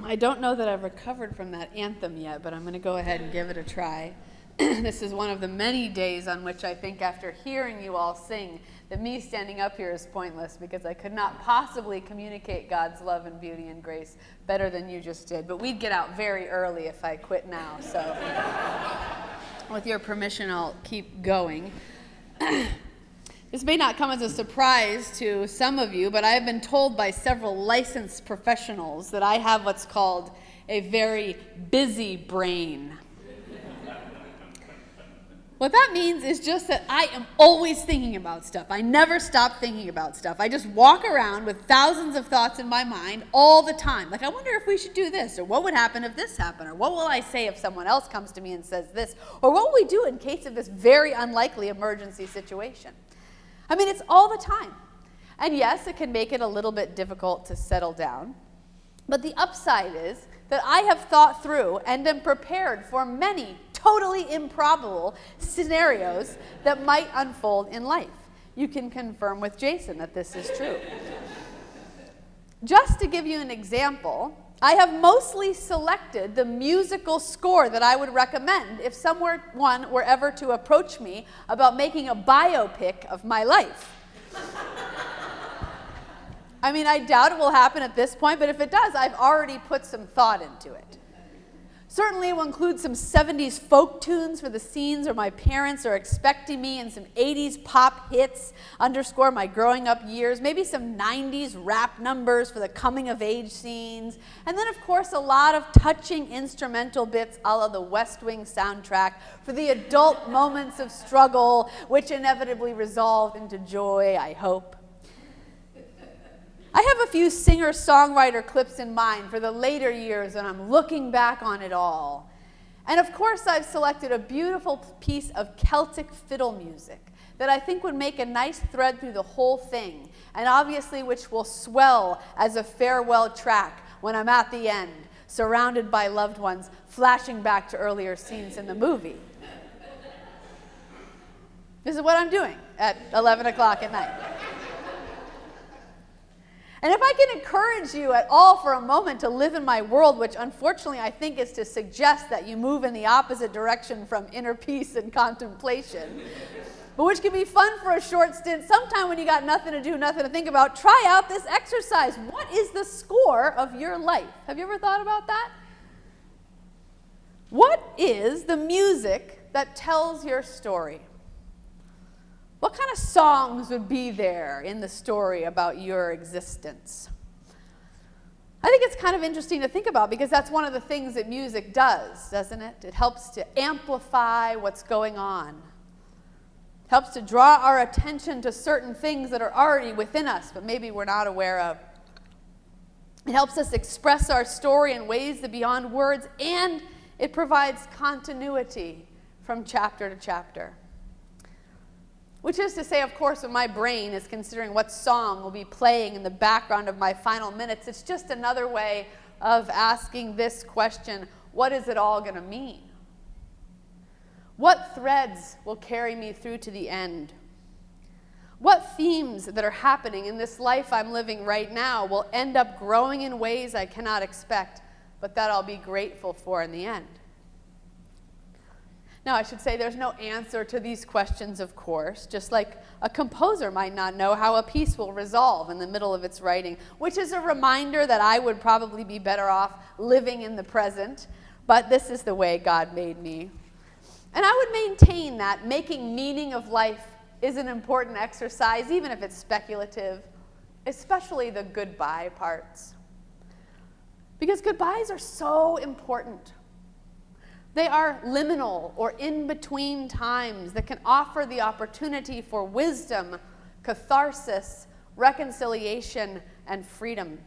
I don't know that I've recovered from that anthem yet, but I'm going to go ahead and give it a try. This is one of the many days on which I think after hearing you all sing that me standing up here is pointless because I could not possibly communicate God's love and beauty and grace better than you just did. But we'd get out very early if I quit now. So with your permission, I'll keep going. This may not come as a surprise to some of you, but I have been told by several licensed professionals that I have what's called a very busy brain. What that means is just that I am always thinking about stuff. I never stop thinking about stuff. I just walk around with thousands of thoughts in my mind all the time. Like, I wonder if we should do this, or what would happen if this happened, or what will I say if someone else comes to me and says this, or what will we do in case of this very unlikely emergency situation? I mean, it's all the time. And yes, it can make it a little bit difficult to settle down. But the upside is that I have thought through and am prepared for many totally improbable scenarios that might unfold in life. You can confirm with Jason that this is true. Just to give you an example, I have mostly selected the musical score that I would recommend if someone were ever to approach me about making a biopic of my life. I mean, I doubt it will happen at this point, but if it does, I've already put some thought into it. Certainly it will include some 70s folk tunes for the scenes where my parents are expecting me, and some 80s pop hits underscore my growing up years, maybe some 90s rap numbers for the coming of age scenes, and then of course a lot of touching instrumental bits a la the West Wing soundtrack for the adult moments of struggle, which inevitably resolved into joy, I hope. I have a few singer-songwriter clips in mind for the later years when I'm looking back on it all. And of course, I've selected a beautiful piece of Celtic fiddle music that I think would make a nice thread through the whole thing, and obviously which will swell as a farewell track when I'm at the end, surrounded by loved ones, flashing back to earlier scenes in the movie. This is what I'm doing at 11 o'clock at night. And if I can encourage you at all for a moment to live in my world, which unfortunately I think is to suggest that you move in the opposite direction from inner peace and contemplation, but which can be fun for a short stint, sometime when you got nothing to do, nothing to think about, try out this exercise. What is the score of your life? Have you ever thought about that? What is the music that tells your story? What kind of songs would be there in the story about your existence? I think it's kind of interesting to think about because that's one of the things that music does, doesn't it? It helps to amplify what's going on. It helps to draw our attention to certain things that are already within us, but maybe we're not aware of. It helps us express our story in ways that beyond words, and it provides continuity from chapter to chapter. Which is to say, of course, when my brain is considering what song will be playing in the background of my final minutes, it's just another way of asking this question: what is it all going to mean? What threads will carry me through to the end? What themes that are happening in this life I'm living right now will end up growing in ways I cannot expect, but that I'll be grateful for in the end? Now, I should say there's no answer to these questions, of course, just like a composer might not know how a piece will resolve in the middle of its writing, which is a reminder that I would probably be better off living in the present, but this is the way God made me. And I would maintain that making meaning of life is an important exercise, even if it's speculative, especially the goodbye parts. Because goodbyes are so important. They are liminal or in-between times that can offer the opportunity for wisdom, catharsis, reconciliation, and freedom.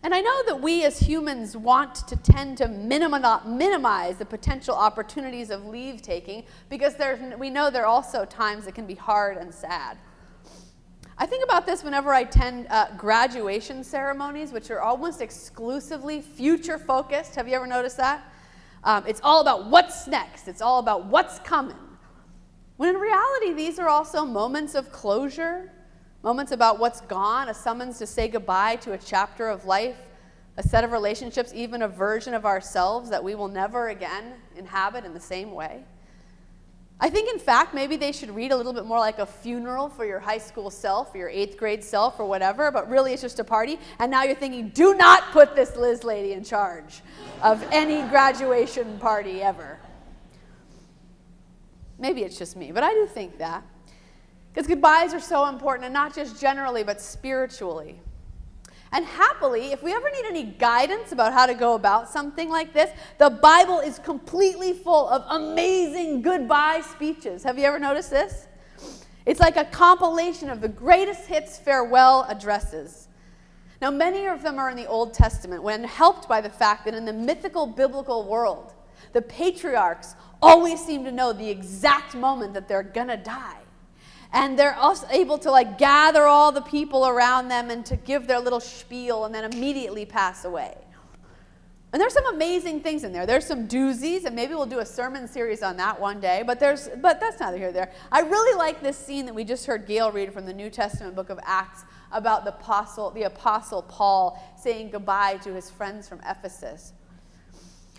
And I know that we as humans want to tend to minimize the potential opportunities of leave-taking because we know there are also times that can be hard and sad. I think about this whenever I attend graduation ceremonies, which are almost exclusively future-focused. Have you ever noticed that? It's all about what's next. It's all about what's coming. When in reality, these are also moments of closure, moments about what's gone, a summons to say goodbye to a chapter of life, a set of relationships, even a version of ourselves that we will never again inhabit in the same way. I think, in fact, maybe they should read a little bit more like a funeral for your high school self or your 8th grade self or whatever, but really it's just a party. And now you're thinking, do not put this Liz lady in charge of any graduation party ever. Maybe it's just me, but I do think that. Because goodbyes are so important, and not just generally, but spiritually. And happily, if we ever need any guidance about how to go about something like this, the Bible is completely full of amazing goodbye speeches. Have you ever noticed this? It's like a compilation of the greatest hits farewell addresses. Now, many of them are in the Old Testament, when helped by the fact that in the mythical biblical world, the patriarchs always seem to know the exact moment that they're gonna die. And they're also able to gather all the people around them and to give their little spiel and then immediately pass away. And there's some amazing things in there. There's some doozies, and maybe we'll do a sermon series on that one day, but that's neither here nor there. I really like this scene that we just heard Gail read from the New Testament book of Acts about the apostle Paul saying goodbye to his friends from Ephesus.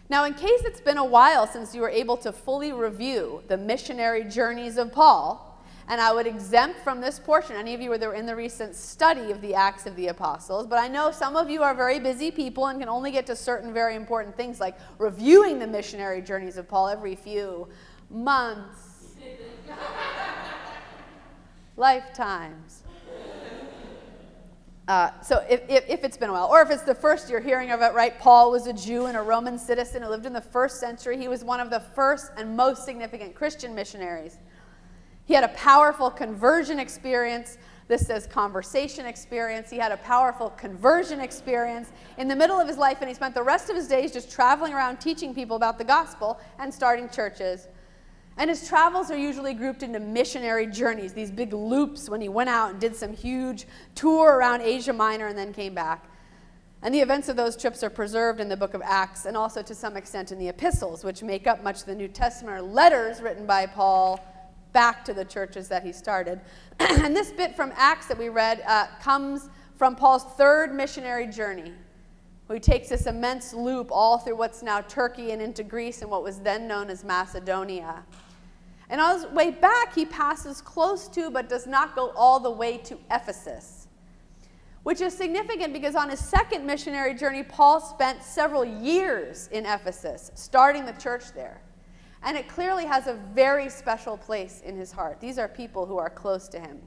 Now, in case it's been a while since you were able to fully review the missionary journeys of Paul, and I would exempt from this portion any of you that were in the recent study of the Acts of the Apostles, but I know some of you are very busy people and can only get to certain very important things like reviewing the missionary journeys of Paul every few months, lifetimes. So if it's been a while, or if it's the first you're hearing of it, right? Paul was a Jew and a Roman citizen who lived in the 1st century. He was one of the first and most significant Christian missionaries. He had a powerful conversion experience. This says conversation experience. He had a powerful conversion experience in the middle of his life, and he spent the rest of his days just traveling around teaching people about the gospel and starting churches. And his travels are usually grouped into missionary journeys, these big loops when he went out and did some huge tour around Asia Minor and then came back. And the events of those trips are preserved in the book of Acts and also to some extent in the epistles, which make up much of the New Testament, or letters written by Paul back to the churches that he started. And this bit from Acts that we read comes from Paul's 3rd missionary journey, where he takes this immense loop all through what's now Turkey and into Greece and what was then known as Macedonia. And on his way back, he passes close to, but does not go all the way to Ephesus, which is significant because on his 2nd missionary journey, Paul spent several years in Ephesus, starting the church there. And it clearly has a very special place in his heart. These are people who are close to him.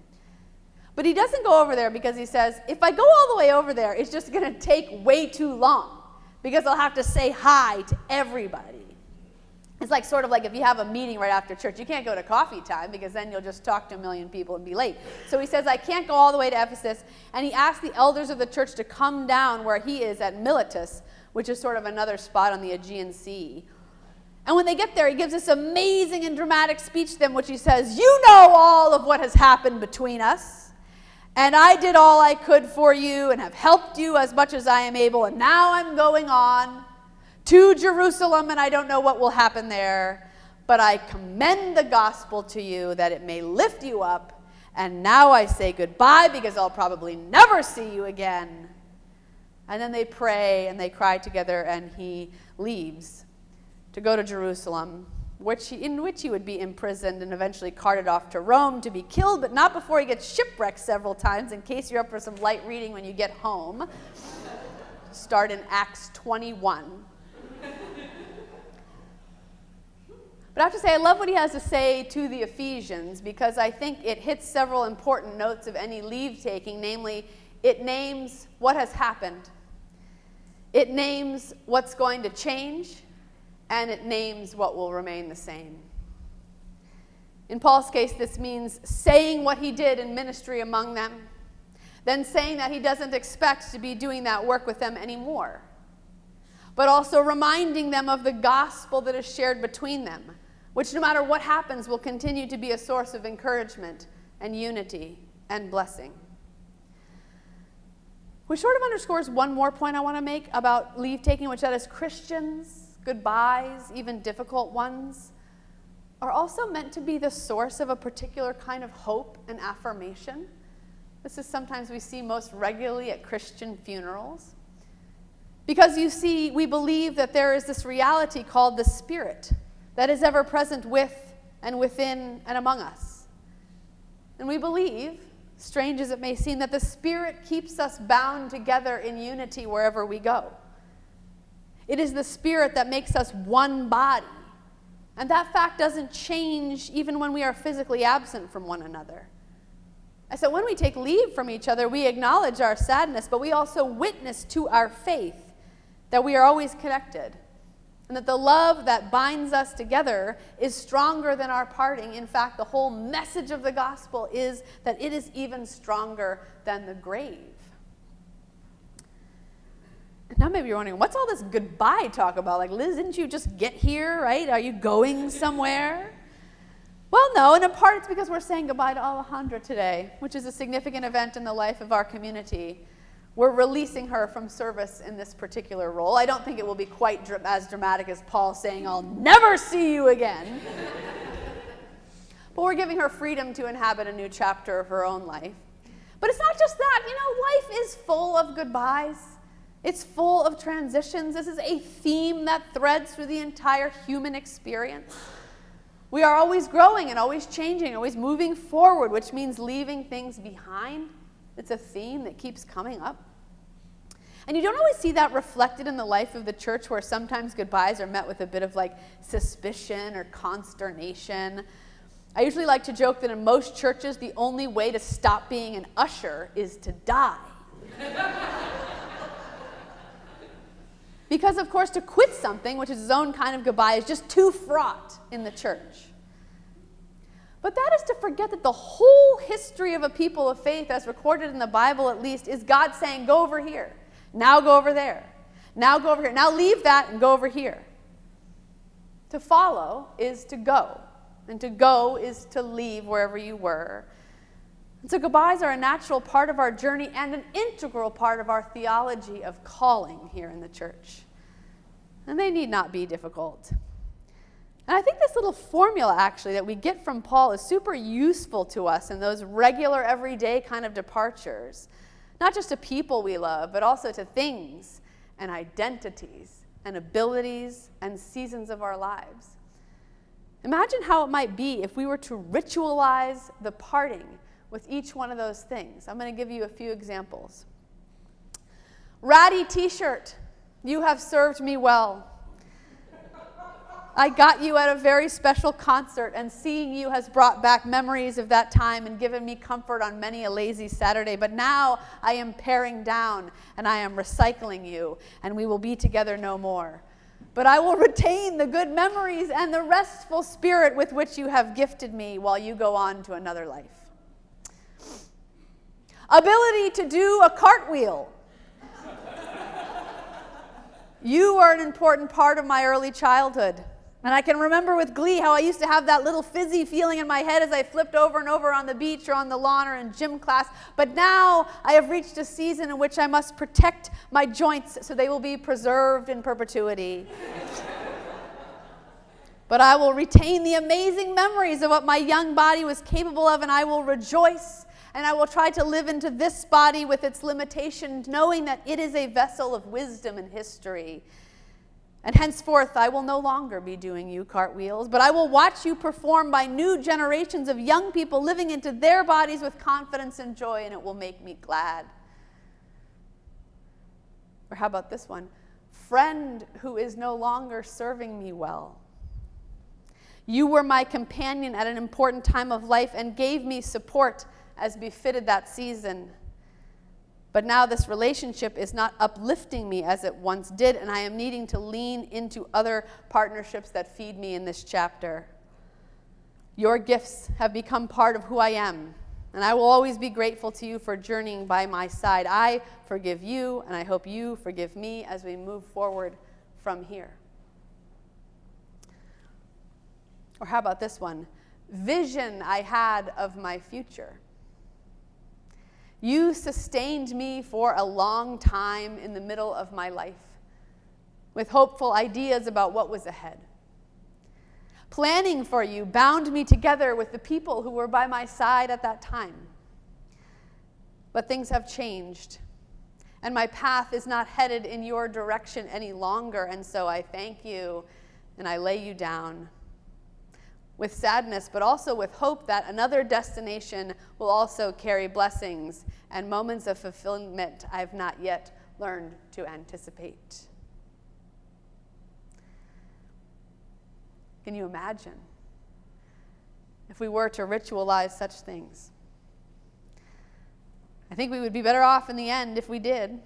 But he doesn't go over there because he says, if I go all the way over there, it's just going to take way too long because I'll have to say hi to everybody. It's sort of like if you have a meeting right after church. You can't go to coffee time because then you'll just talk to a million people and be late. So he says, I can't go all the way to Ephesus. And he asks the elders of the church to come down where he is at Miletus, which is sort of another spot on the Aegean Sea. And when they get there, he gives this amazing and dramatic speech to them, which he says, you know all of what has happened between us, and I did all I could for you and have helped you as much as I am able, and now I'm going on to Jerusalem, and I don't know what will happen there, but I commend the gospel to you that it may lift you up, and now I say goodbye because I'll probably never see you again. And then they pray and they cry together, and he leaves to go to Jerusalem, in which he would be imprisoned and eventually carted off to Rome to be killed, but not before he gets shipwrecked several times, in case you're up for some light reading when you get home. Start in Acts 21. But I have to say, I love what he has to say to the Ephesians, because I think it hits several important notes of any leave-taking, namely, it names what has happened. It names what's going to change, and it names what will remain the same. In Paul's case, this means saying what he did in ministry among them, then saying that he doesn't expect to be doing that work with them anymore, but also reminding them of the gospel that is shared between them, which no matter what happens will continue to be a source of encouragement and unity and blessing. Which sort of underscores one more point I want to make about leave-taking, which that is Christians, goodbyes, even difficult ones, are also meant to be the source of a particular kind of hope and affirmation. This is sometimes we see most regularly at Christian funerals. Because you see, we believe that there is this reality called the Spirit that is ever present with and within and among us. And we believe, strange as it may seem, that the Spirit keeps us bound together in unity wherever we go. It is the Spirit that makes us one body. And that fact doesn't change even when we are physically absent from one another. And so when we take leave from each other, we acknowledge our sadness, but we also witness to our faith that we are always connected, and that the love that binds us together is stronger than our parting. In fact, the whole message of the gospel is that it is even stronger than the grave. Now maybe you're wondering, what's all this goodbye talk about? Like, Liz, didn't you just get here, right? Are you going somewhere? Well, no, and in part it's because we're saying goodbye to Alejandra today, which is a significant event in the life of our community. We're releasing her from service in this particular role. I don't think it will be quite as dramatic as Paul saying, I'll never see you again. But we're giving her freedom to inhabit a new chapter of her own life. But it's not just that. Life is full of goodbyes. It's full of transitions. This is a theme that threads through the entire human experience. We are always growing and always changing, always moving forward, which means leaving things behind. It's a theme that keeps coming up. And you don't always see that reflected in the life of the church, where sometimes goodbyes are met with a bit of suspicion or consternation. I usually like to joke that in most churches, the only way to stop being an usher is to die. Because, of course, to quit something, which is its own kind of goodbye, is just too fraught in the church. But that is to forget that the whole history of a people of faith, as recorded in the Bible at least, is God saying, go over here. Now go over there. Now go over here. Now leave that and go over here. To follow is to go. And to go is to leave wherever you were. And so goodbyes are a natural part of our journey and an integral part of our theology of calling here in the church. And they need not be difficult. And I think this little formula, actually, that we get from Paul is super useful to us in those regular, everyday kind of departures. Not just to people we love, but also to things and identities and abilities and seasons of our lives. Imagine how it might be if we were to ritualize the parting with each one of those things. I'm going to give you a few examples. Ratty t-shirt, you have served me well. I got you at a very special concert, and seeing you has brought back memories of that time and given me comfort on many a lazy Saturday. But now I am paring down, and I am recycling you, and we will be together no more. But I will retain the good memories and the restful spirit with which you have gifted me while you go on to another life. Ability to do a cartwheel. You are an important part of my early childhood. And I can remember with glee how I used to have that little fizzy feeling in my head as I flipped over and over on the beach or on the lawn or in gym class. But now I have reached a season in which I must protect my joints so they will be preserved in perpetuity. But I will retain the amazing memories of what my young body was capable of, and I will rejoice, and I will try to live into this body with its limitations, knowing that it is a vessel of wisdom and history. And henceforth, I will no longer be doing you cartwheels, but I will watch you perform by new generations of young people living into their bodies with confidence and joy, and it will make me glad. Or how about this one? Friend who is no longer serving me well. You were my companion at an important time of life and gave me support as befitted that season. But now this relationship is not uplifting me as it once did, and I am needing to lean into other partnerships that feed me in this chapter. Your gifts have become part of who I am, and I will always be grateful to you for journeying by my side. I forgive you, and I hope you forgive me as we move forward from here. Or how about this one? Vision I had of my future. You sustained me for a long time in the middle of my life with hopeful ideas about what was ahead. Planning for you bound me together with the people who were by my side at that time. But things have changed, and my path is not headed in your direction any longer, and so I thank you and I lay you down with sadness, but also with hope that another destination will also carry blessings and moments of fulfillment I've not yet learned to anticipate. Can you imagine if we were to ritualize such things? I think we would be better off in the end if we did. And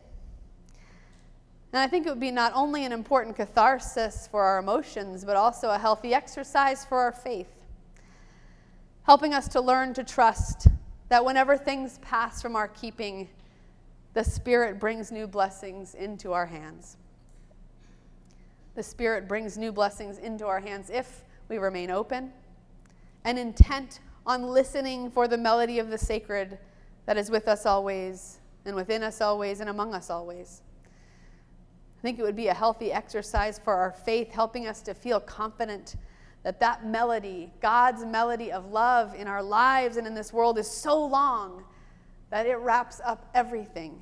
I think it would be not only an important catharsis for our emotions, but also a healthy exercise for our faith, helping us to learn to trust that whenever things pass from our keeping, the Spirit brings new blessings into our hands. The Spirit brings new blessings into our hands if we remain open and intent on listening for the melody of the sacred that is with us always, and within us always, and among us always. I think it would be a healthy exercise for our faith, helping us to feel confident that that melody, God's melody of love in our lives and in this world, is so long that it wraps up everything.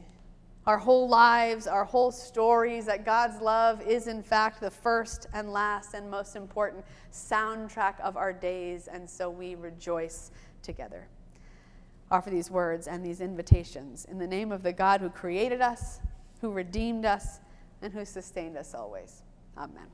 Our whole lives, our whole stories, that God's love is in fact the first and last and most important soundtrack of our days, and so we rejoice together. Offer these words and these invitations in the name of the God who created us, who redeemed us, and who sustained us always. Amen.